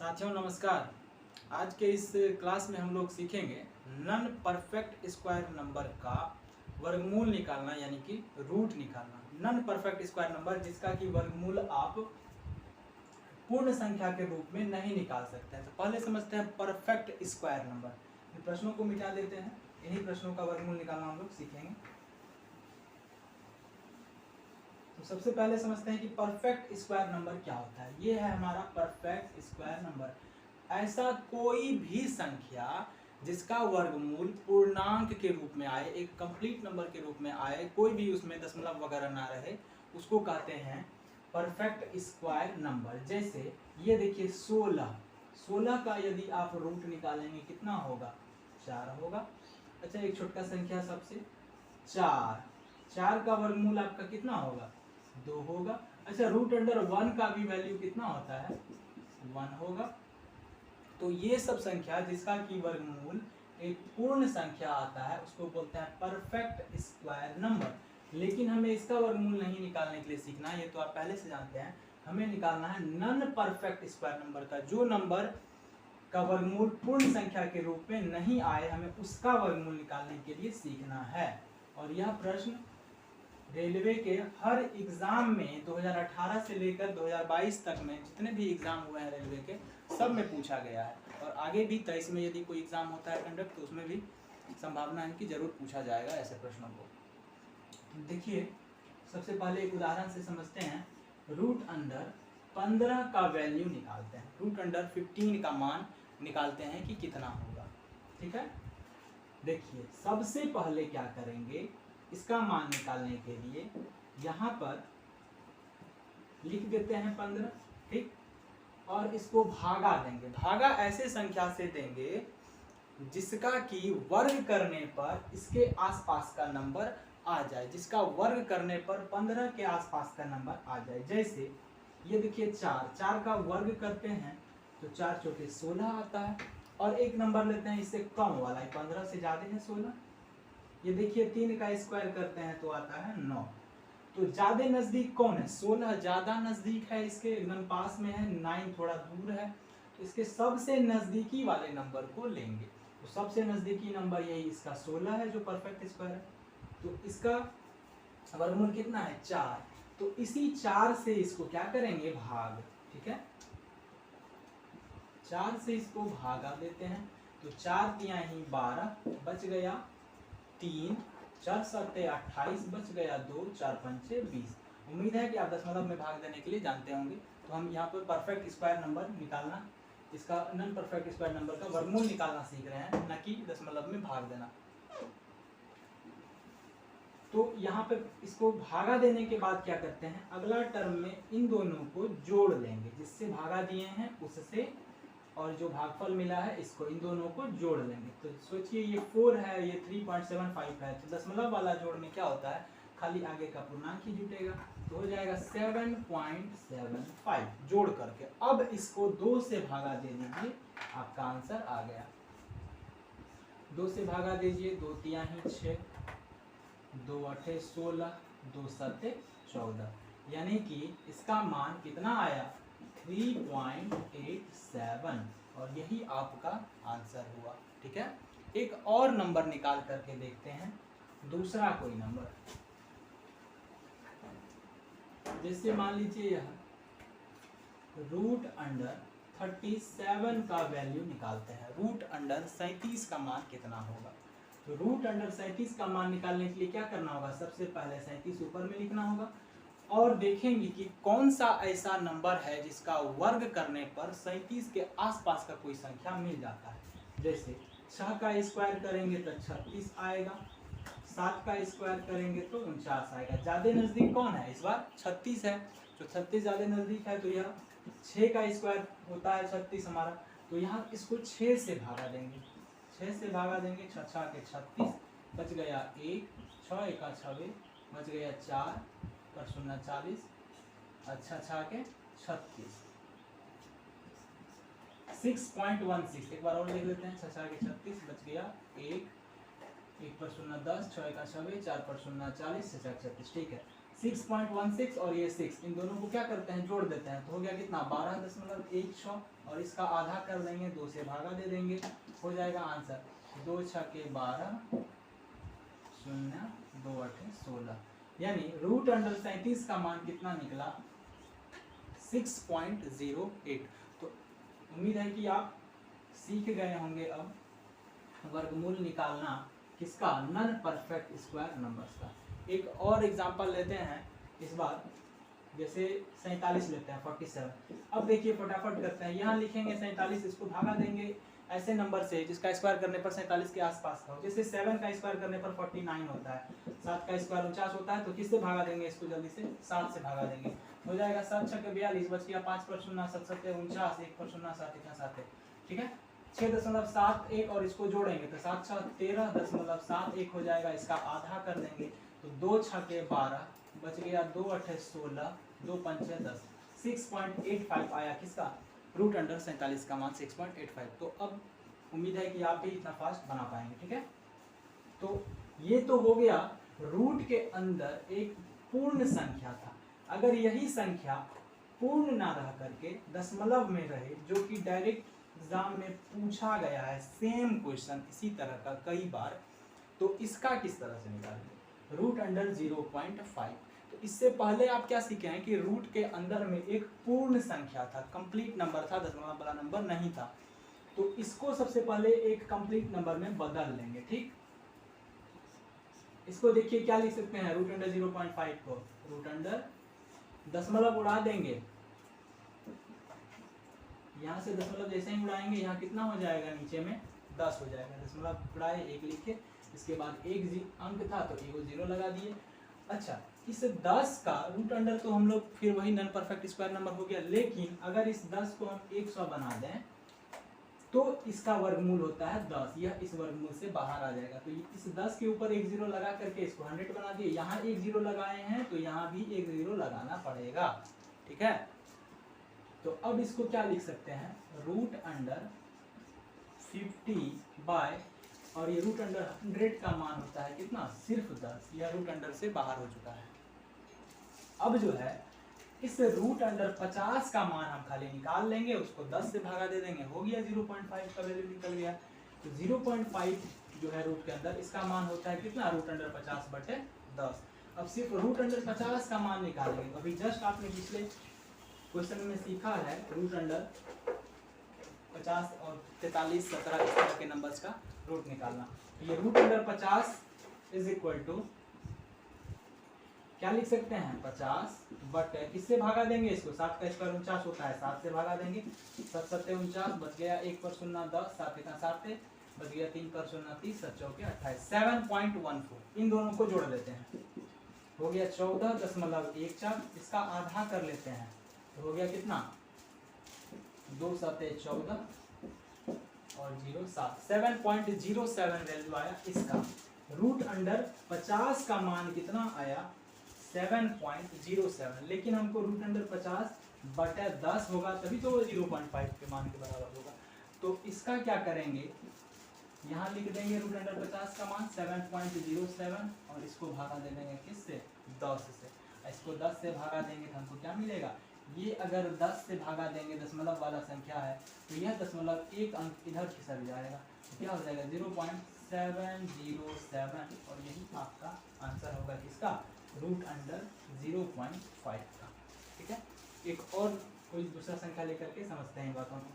साथियों नमस्कार। आज के इस क्लास में हम लोग सीखेंगे नॉन परफेक्ट स्क्वायर नंबर का वर्गमूल निकालना यानी कि रूट निकालना। नॉन परफेक्ट स्क्वायर नंबर जिसका कि वर्गमूल आप पूर्ण संख्या के रूप में नहीं निकाल सकते हैं। तो पहले समझते हैं परफेक्ट स्क्वायर नंबर। इन प्रश्नों को मिटा देते हैं, इन्हीं प्रश्नों का वर्गमूल निकालना हम लोग सीखेंगे। तो सबसे पहले समझते हैं कि परफेक्ट स्क्वायर नंबर क्या होता है। ये है हमारा परफेक्ट स्क्वायर नंबर। ऐसा कोई भी संख्या जिसका वर्गमूल पूर्णांक के रूप में आए, एक कंप्लीट नंबर के रूप में आए, कोई भी उसमें दशमलव वगैरह ना रहे, उसको कहते हैं परफेक्ट स्क्वायर नंबर। जैसे ये देखिए 16 का यदि आप रूट निकालेंगे कितना होगा, 4 होगा। अच्छा एक छोटा संख्या सबसे 4 का वर्गमूल आपका कितना होगा, 2 होगा। अच्छा रूट अंडर 1 का भी वैल्यू कितना होता है, 1 होगा। तो ये सब संख्या जिसका की वर्गमूल एक पूर्ण संख्या आता है उसको बोलते हैं परफेक्ट स्क्वायर नंबर। लेकिन हमें इसका वर्गमूल नहीं निकालने के लिए सीखना है, ये तो आप पहले से जानते हैं। हमें निकालना है नॉन परफेक्ट स्क्वायर नंबर का, जो नंबर का वर्गमूल पूर्ण संख्या के रूप में नहीं आए, हमें उसका वर्गमूल निकालने के लिए सीखना है। और यह प्रश्न रेलवे के हर एग्जाम में 2018 से लेकर 2022 तक में जितने भी एग्जाम हुए हैं रेलवे के, सब में पूछा गया है। और आगे भी 23 में यदि कोई एग्जाम होता है कंडक्ट, तो उसमें भी संभावना है कि जरूर पूछा जाएगा ऐसे प्रश्नों को। देखिए सबसे पहले एक उदाहरण से समझते हैं। रूट अंडर 15 का वैल्यू निकालते हैं। रूट अंडर 15 का मान निकालते हैं कि कितना होगा। ठीक है, देखिए सबसे पहले क्या करेंगे, इसका मान निकालने के लिए यहाँ पर लिख देते हैं 15, ठीक। और इसको भागा देंगे। भागा ऐसे संख्या से देंगे जिसका कि वर्ग करने पर इसके आसपास का नंबर आ जाए, जिसका वर्ग करने पर 15 के आसपास का नंबर आ जाए। जैसे ये देखिए 4 का वर्ग करते हैं तो 4 चौके 16 आता है। और एक नंबर लेते हैं इससे कम वाला, 15 से ज्यादा है 16। ये देखिए 3 का स्क्वायर करते हैं तो आता है 9। तो ज्यादा नजदीक कौन है, 16 ज्यादा नजदीक है, इसके एकदम पास में है, 9 थोड़ा दूर है। तो इसके सबसे नजदीकी वाले नंबर को लेंगे। तो सबसे नजदीकी नंबर यही इसका 16 है जो परफेक्ट स्क्वायर है। तो इसका वर्गमूल कितना है, 4। तो इसी 4 से इसको क्या करेंगे, भाग। ठीक है, 4 से इसको भागा देते हैं। तो 4 तिया ही 12, बच गया 3, 4 सत्ते 28, बच गया 2, 4 पंचे 20। उम्मीद है कि आप दशमलव में भाग देने के लिए जानते होंगे। तो हम यहाँ पर परफेक्ट स्क्वायर नंबर निकालना, इसका नॉन परफेक्ट स्क्वायर नंबर का वर्गमूल निकालना सीख रहे हैं, न कि दशमलव में भाग देना। तो यहाँ पे इसको भागा देने के बाद क्या करते हैं, अगला टर्म में इन दोनों को जोड़ लेंगे, जिससे भागा दिए हैं उससे, और जो भागफल मिला है इसको, इन दोनों को जोड़ लेंगे। तो सोचिए ये 4 है, ये 3.75 है। तो दशमलव वाला जोड़ में क्या होता है, खाली आगे का पूर्णांक ही जुटेगा। तो हो जाएगा 7.75 जोड़ करके। अब इसको 2 से भागा दे दीजिए, आपका आंसर आ गया। 2 से भागा दीजिए, 2 तिया ही 6, 2 अठे 16, 2 सत्ते 14, यानी कि इसका मान कितना आया, 3.87। और यही आपका आंसर हुआ। ठीक है, एक और नंबर निकाल करके देखते हैं, दूसरा कोई नंबर। जैसे मान लीजिए यह रूट अंडर 37 का वैल्यू निकालते हैं। रूट अंडर 37 का मान कितना होगा। तो रूट अंडर 37 का मान निकालने के लिए क्या करना होगा, सबसे पहले 37 ऊपर में लिखना होगा और देखेंगे कि कौन सा ऐसा नंबर है जिसका वर्ग करने पर 37 के आसपास का कोई संख्या मिल जाता है। जैसे 6 का स्क्वायर करेंगे तो 36 आएगा, 7 का स्क्वायर करेंगे तो 49 आएगा। ज्यादा नजदीक कौन है, इस बार 36 है। तो 36 ज्यादा नजदीक है, तो यह 6 का स्क्वायर होता है 36 हमारा। तो यहाँ इसको 6 से भागा देंगे, 6 से भागा देंगे, 6 के 36, बच गया 1, 6 एका 26, बच गया 4 पर 0 40, अच्छा 6 के 36, 6.16। एक बार और लिख लेते हैं, 6 के 36, बच गया 1 पर 0 10, 6 एका 26, 4 पर 0 40, 6 36। ठीक है, 6.16 और ये 6, इन दोनों को क्या करते हैं, जोड़ देते हैं, तो हो गया कितना 12.16 और इसका आधा कर देंगे, 2 से भागा दे देंगे, हो जाएगा आंसर 2 छके 12 0 2 8 16, यानी √37 का मान कितना निकला 6.08। तो उम्मीद है कि आप सीख गए होंगे अब वर्गमूल निकालना किसका, नॉन परफेक्ट स्क्वायर नंबर्स का। एक और एग्जांपल लेते हैं इस बार, जैसे 47 लेते हैं 47। अब देखिए फटाफट करते हैं, यहाँ लिखेंगे 47, इसको भागा देंगे ऐसे नंबर से जिसका स्क्वायर करने पर 47 के आसपास का हो। जैसे 7 का स्क्वायर करने पर 49 होता है, 7 का स्क्वायर 49 होता है, तो किससे भागा देंगे इसको, जल्दी से 7 से भागा देंगे, हो जाएगा 7 छक्के 42, बच गया 5 पर 0 7 7 49, 1 पर 0 7 इतना 7 है, ठीक है। 6.71 और इसको जोड़ेंगे तो 7 6 13.71 हो जाएगा, इसका आधा कर देंगे तो 2 छक्के 12, बच गया 2 8 16 2 5 10, 6.85 आया किसका, √47 का मान 6.85। तो अब उम्मीद है कि आप भी इतना फास्ट बना पाएंगे, ठीक है। तो ये तो हो गया रूट के अंदर एक पूर्ण संख्या था। अगर यही संख्या पूर्ण ना रह करके दशमलव में रहे, जो कि डायरेक्ट एग्जाम में पूछा गया है, सेम क्वेश्चन इसी तरह का कई बार, तो इसका किस तरह से निकालेंगे, √0.5। तो इससे पहले आप क्या सीखे हैं कि रूट के अंदर में एक पूर्ण संख्या था, कंप्लीट नंबर था, दशमलव वाला नंबर नहीं था। तो इसको सबसे पहले एक कंप्लीट नंबर में बदल लेंगे, ठीक। इसको देखिए क्या लिख सकते हैं, √0.5 को दशमलव उड़ा देंगे, यहाँ से दशमलव जैसे ही उड़ाएंगे यहाँ कितना हो जाएगा, नीचे में 10 हो जाएगा। दशमलव उड़ाए, 1 लिखे, इसके बाद एक अंक था तो एगो 0 लगा दिए। अच्छा, इस 10 का √, तो हम लोग फिर वही नॉन परफेक्ट स्क्वायर नंबर हो गया, लेकिन अगर इस 10 को हम 100 बना दें तो इसका वर्गमूल होता है 10, यह इस वर्गमूल से बाहर आ जाएगा। तो इस 10 के ऊपर एक 0 लगा करके इसको 100 बना दिए, यहाँ एक 0 लगाए हैं तो यहाँ भी एक 0 लगाना पड़ेगा, ठीक है। तो अब इसको क्या लिख सकते हैं, √50 बाय, और ये √100 का मान होता है कितना, सिर्फ 10, यह √, से बाहर हो चुका है। अब जो है इस √50 का मान हम खाली निकाल लेंगे, उसको 10 से भागा दे देंगे, हो गया 0.5 का वैल्यू निकल गया। तो 0.5 जो है रूट के अंदर, इसका मान होता है कितना, √50/10। अब सिर्फ √50 का मान निकालेंगे। अभी जस्ट आपने पिछले क्वेश्चन में सीखा है √50 और 43 17 इस तरह के नंबर्स का रूट निकालना। ये √50 इज इक्वल टू क्या लिख सकते हैं, 50 बट किससे भागा देंगे इसको, 7 का स्क्वायर 49 होता है, 7 से भागा देंगे, 7 7 49, बच गया 1 पर 0 10, 7 1 7, बच गया 3 पर 0 30, 7 चौके 28, 7.14। इन दोनों को जोड़ देते हैं, हो गया 14.14, इसका आधा कर लेते हैं तो हो गया कितना, 2 7 14 और 0 7, 7.07 वैल्यू आया इसका। √50 का मान कितना आया, 7.07, लेकिन हमको √50/10 होगा तभी तो वो 0.5 के मान के बराबर होगा। तो इसका क्या करेंगे, यहाँ लिख देंगे √50 का मान 7.07 और इसको भागा दे देंगे किससे, 10 से। इसको 10 से भागा देंगे तो हमको क्या मिलेगा, ये अगर 10 से भागा देंगे, दशमलव वाला संख्या है, तो यह दशमलव एक अंक इधर खिसक जाएगा, तो क्या हो जाएगा 0.707, और यही आपका आंसर होगा किसका, √0.5 का, ठीक है। एक और कोई दूसरा संख्या लेकर के समझते हैं बातों को।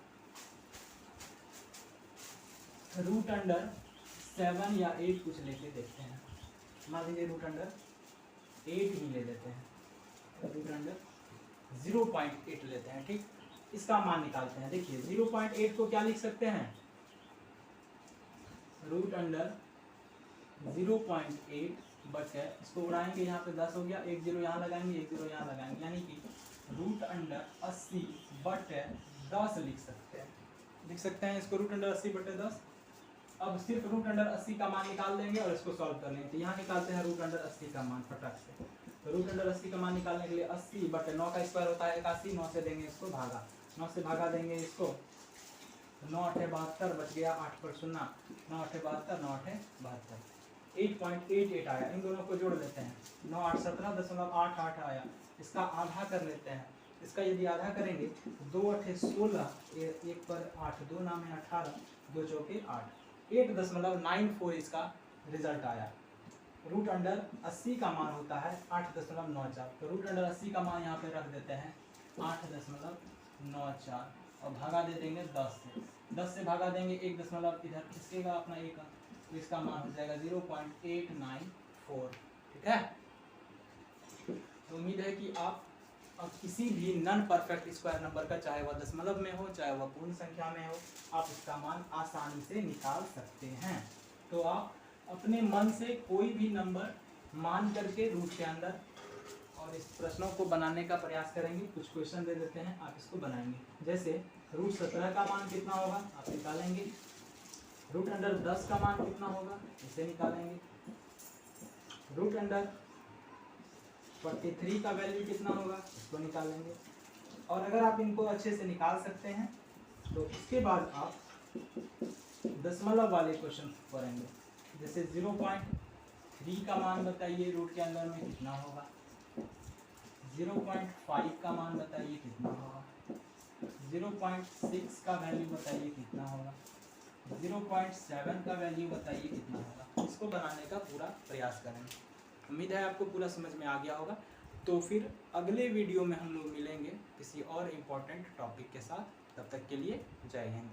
√7 या 8 कुछ लेके देखते हैं, मान लीजिए √8 ही ले लेते हैं, √0.8 लेते हैं, ठीक। इसका मान निकालते हैं। देखिए 0.8 को क्या लिख सकते हैं, √0.8 बट है, इसको उड़ाएंगे, यहाँ पे 10 हो गया, एक 0 यहाँ लगाएंगे, एक 0 यहाँ लगाएंगे, यानी कि √80/10 लिख सकते हैं, इसको √80/10। अब सिर्फ √80 का मान निकाल देंगे और इसको सॉल्व कर लेंगे। तो यहाँ निकालते हैं √80 का मान फटाक से। तो √80 का मान निकालने के लिए 80/9 का स्क्वायर होता है 81, 9 से देंगे इसको भागा, 9 से भागा देंगे इसको, 9 8 72, बच गया 8 पर 0, 9 8 72, 9 8 72। 8.88 आया। इन दोनों को जोड़ लेते हैं, 9 8 17.88 आया। इसका आधा कर लेते हैं। इसका यदि आधा करेंगे 2 8 16, 1 पर 8, 2 नाम है 18, 2 चौके 8, 8.94 इसका रिजल्ट आया। रूट अंडर 80 का मान होता है 8.94, तो रूट अंडर 80 का मान यहाँ पे रख देते हैं 8.94 और भागा दे देंगे 10 से। 10 से भागा देंगे 1 दशमलव इधर खिसकेगा अपना 1, तो इसका मान हो जाएगा 0.894। ठीक है, तो उम्मीद है कि आप अब किसी भी नॉन परफेक्ट स्क्वायर नंबर का, चाहे वह दशमलव में हो चाहे वह पूर्ण संख्या में हो, आप इसका मान आसानी से निकाल सकते हैं। तो आप अपने मन से कोई भी नंबर मान करके रूट के अंदर और इस प्रश्नों को बनाने का प्रयास करेंगे। कुछ क्वेश्चन दे देते हैं, आप इसको बनाएंगे। जैसे रूट 17 का मान कितना होगा, आप निकालेंगे। रूट अंडर 10 का मान कितना होगा, इसे निकालेंगे। रूट अंडर 43 का वैल्यू कितना होगा, इसको निकालेंगे। और अगर आप इनको अच्छे से निकाल सकते हैं तो इसके बाद आप दशमलव वाले क्वेश्चन करेंगे। जैसे 0.3 का मान बताइए रूट के अंदर में कितना होगा, 0.5 का मान बताइए कितना होगा, 0.6 का वैल्यू बताइए कितना होगा, 0.7 का वैल्यू बताइए कितना होगा। इसको बनाने का पूरा प्रयास करेंगे। उम्मीद है आपको पूरा समझ में आ गया होगा। तो फिर अगले वीडियो में हम लोग मिलेंगे किसी और इम्पोर्टेंट टॉपिक के साथ। तब तक के लिए जय हिंद।